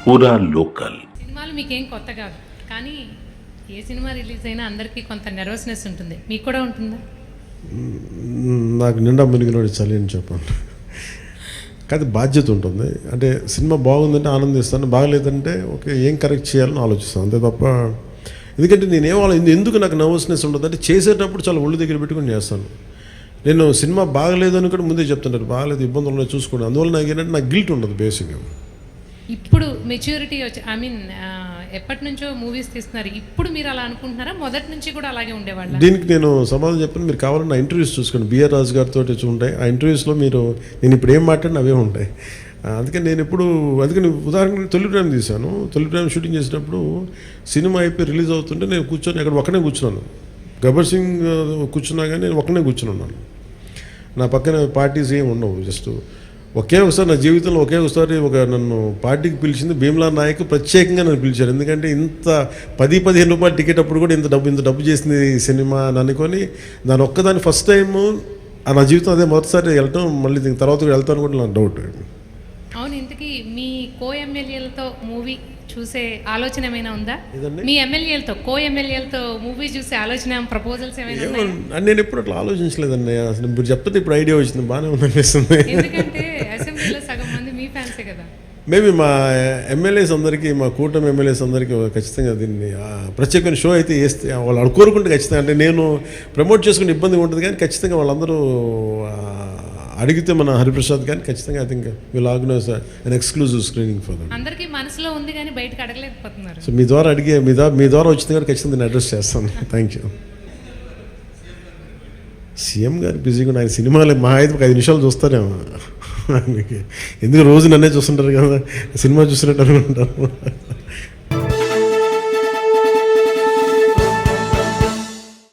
పూరా లోకల్. సినిమాలు మీకేం కొత్త కాదు, కానీ ఏ సినిమా రిలీజ్ అయినా అందరికీ కొంత నెర్వస్నెస్ ఉంటుంది. మీకు కూడా ఉంటుందా? నాకు నిండా మునిగినోడి చలి అని చెప్పండి. కానీ బాధ్యత ఉంటుంది. అంటే సినిమా బాగుందంటే ఆనందిస్తాను, బాగలేదంటే ఓకే ఏం కరెక్ట్ చేయాలని ఆలోచిస్తాను, అంతే తప్ప. ఎందుకంటే ఎందుకు నాకు నర్వస్నెస్ ఉండదు అంటే చేసేటప్పుడు చాలా ఒళ్ళు దగ్గర పెట్టుకుని చేస్తాను. నేను సినిమా బాగలేదు అని కూడా ముందే చెప్తుంటారు, బాగలేదు ఇబ్బందులు ఉన్నాయి చూసుకోండి. అందువల్ల నాకు ఏంటంటే నాకు గిల్ట్ ఉండదు బేసిక్గా. ఇప్పుడు మెచ్యూరిటీ వచ్చి ఎప్పటి నుంచో మూవీస్ తీస్తున్నారు, ఇప్పుడు మీరు అలా అనుకుంటున్నారా? మొదటి నుంచి కూడా అలాగే ఉండేవాళ్ళ? దీనికి నేను సమాధానం చెప్పాను. మీరు కావాలన్న నా ఇంటర్వ్యూస్ చూసుకోండి, బిఆర్ రాజు గారితో ఉంటాయి. ఆ ఇంటర్వ్యూస్లో నేను ఇప్పుడు ఏం మాట్లాడినా అవే ఉంటాయి. అందుకని అందుకని ఉదాహరణకి తొలి ప్రేమ తీశాను. తొలి ప్రేమ షూటింగ్ చేసినప్పుడు సినిమా అయిపోయి రిలీజ్ అవుతుంటే నేను కూర్చొని అక్కడ ఒక్కనే కూర్చున్నాను. గబ్బర్ సింగ్ కూర్చున్నా కానీ నేను ఒక్కనే కూర్చుని ఉన్నాను. నా పక్కన పార్టీస్ ఏమి ఉండవు. జస్ట్ ఒకే ఒకసారి నా జీవితంలో నన్ను పార్టీకి పిలిచింది భీమ్లా నాయక్. ప్రత్యేకంగా నన్ను పిలిచారు. ఎందుకంటే ఇంత 10-15 రూపాయలు టికెట్ అప్పుడు కూడా ఇంత డబ్బు చేసింది సినిమా అని అనుకొని దాని ఒక్కదాన్ని ఫస్ట్ టైము నా జీవితం అదే మొదటిసారి వెళ్ళటం. మళ్ళీ దీని తర్వాత కూడా వెళ్తాను కూడా నాకు డౌట్. అవును, ఇంతకీ మీ ఎమ్మెల్యేలతో మూవీ చూసే ఆలోచన ఏమైనా ఉందా? మీ కో ఎమ్మెల్యేలతో మూవీ చూసే ఆలోచన, ప్రపోజల్స్ ఏమైనా? నేను ఎప్పుడు అట్లా ఆలోచించలేదండి. అసలు మీరు చెప్తే ఇప్పుడు ఐడియా వచ్చింది, బాగానే ఉందనిపిస్తుంది. ఎందుకంటే అసెంబ్లీలో సగం మంది మీ ఫ్యాన్సే కదా. మేబీ మా ఎమ్మెల్యేస్ అందరికీ, మా కూటమి ఎమ్మెల్యేస్ అందరికీ ఖచ్చితంగా దీన్ని ప్రత్యేకమైన షో అయితే వేస్తే వాళ్ళు కోరుకుంటే ఖచ్చితంగా, అంటే నేను ప్రమోట్ చేసుకునే ఇబ్బందిగా ఉంటుంది కానీ ఖచ్చితంగా వాళ్ళందరూ అడిగితే మన హరిప్రసాద్ కానీ ఖచ్చితంగా I think will organise an exclusive screening for them. అందరికీ మనసులో ఉంది కానీ బయటకు అడగలేకపోతున్నారు. సో మీ ద్వారా వచ్చింది కానీ ఖచ్చితంగా నేను అడ్రస్ చేస్తాను. Thank you. సీఎం గారు బిజీగా ఆయన సినిమాలు మా 5 నిమిషాలు చూస్తారేమో. ఎందుకు రోజు నన్నే చూస్తుంటారు కదా, సినిమా చూసినట్టు అనుకుంటారు.